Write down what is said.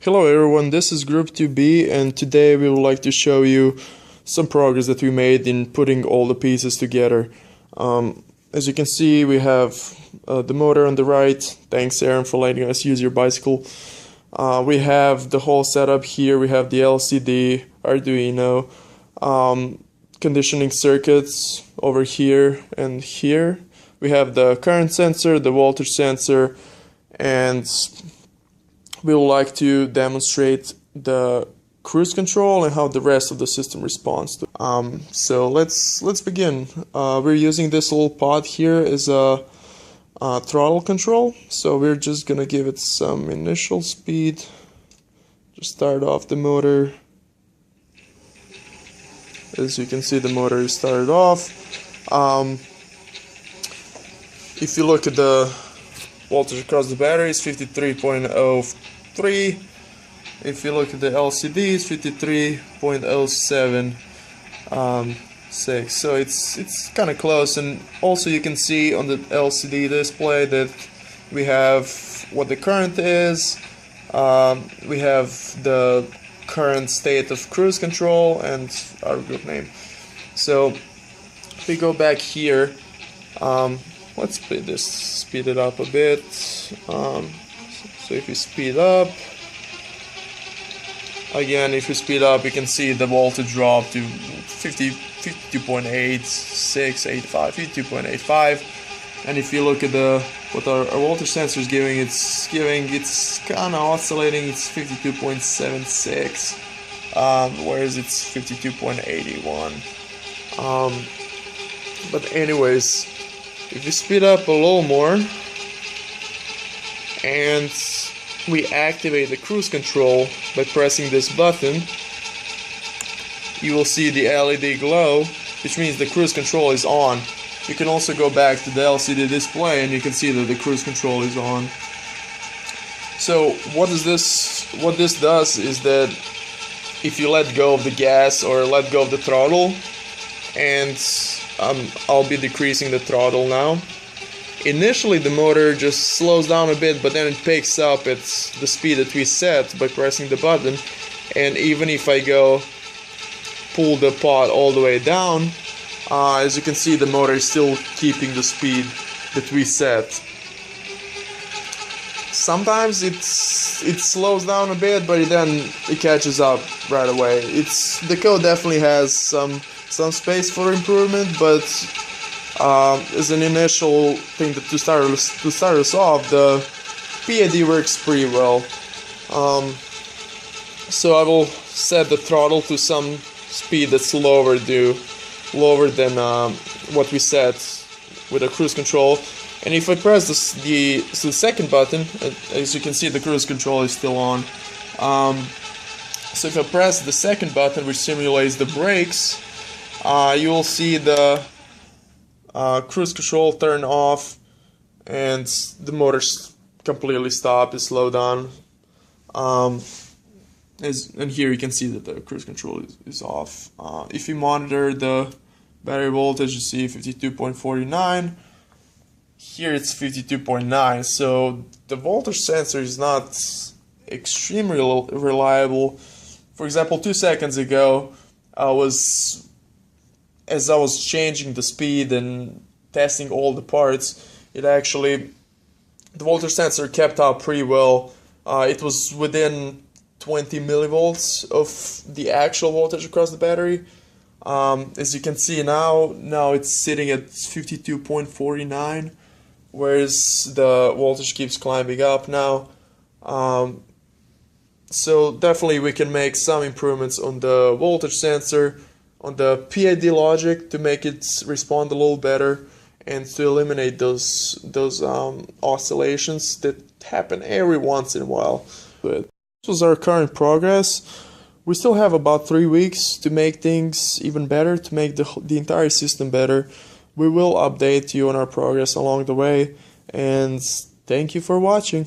Hello everyone, this is Group 2B and today we would like to show you some progress that we made in putting all the pieces together. As you can see, we have the motor on the right. Thanks Aaron for letting us use your bicycle. We have the whole setup here. We have the LCD, Arduino, conditioning circuits over here and here. We have the current sensor, the voltage sensor, and we would like to demonstrate the cruise control and how the rest of the system responds to. So let's begin. We're using this little pod here as a throttle control. So we're just gonna give it some initial speed. Just start off the motor. As you can see, the motor is started off. If you look at the voltage across the battery, it's 53.03. If you look at the LCD, it's 53.07. So it's kind of close. And also you can see on the LCD display that we have what the current is. We have the current state of cruise control and our group name. So if we go back here, let's speed it up a bit. So if you speed up, again, if you speed up, you can see the voltage drop to 52.8685, 52.85. And if you look at what our voltage sensor is giving, it's kind of oscillating. It's 52.76, whereas it's 52.81. But anyways, if we speed up a little more and we activate the cruise control by pressing this button, you will see the LED glow, which means the cruise control is on. You can also go back to the LCD display and you can see that the cruise control is on. So what this does is that if you let go of the gas or let go of the throttle, and I'll be decreasing the throttle now. Initially the motor just slows down a bit, but then it picks up at the speed that we set by pressing the button. And even if I pull the pod all the way down, as you can see, the motor is still keeping the speed that we set. Sometimes it slows down a bit, but then it catches up right away. The code definitely has some space for improvement, but as an initial thing to start us off, the PID works pretty well. So I will set the throttle to some speed that's lower than what we set with the cruise control. And if I press the second button, as you can see, the cruise control is still on. So if I press the second button, which simulates the brakes, you will see the cruise control turn off and the motor completely stop and slow down. And here you can see that the cruise control is off. If you monitor the battery voltage, you see 52.49. Here it's 52.9. So the voltage sensor is not extremely reliable. For example, 2 seconds ago, as I was changing the speed and testing all the parts, the voltage sensor kept up pretty well. It was within 20 millivolts of the actual voltage across the battery. As you can see now it's sitting at 52.49, whereas the voltage keeps climbing up now. So definitely we can make some improvements on the voltage sensor, on the PID logic to make it respond a little better and to eliminate those oscillations that happen every once in a while. But this was our current progress. We still have about 3 weeks to make things even better, to make the entire system better. We will update you on our progress along the way, and thank you for watching.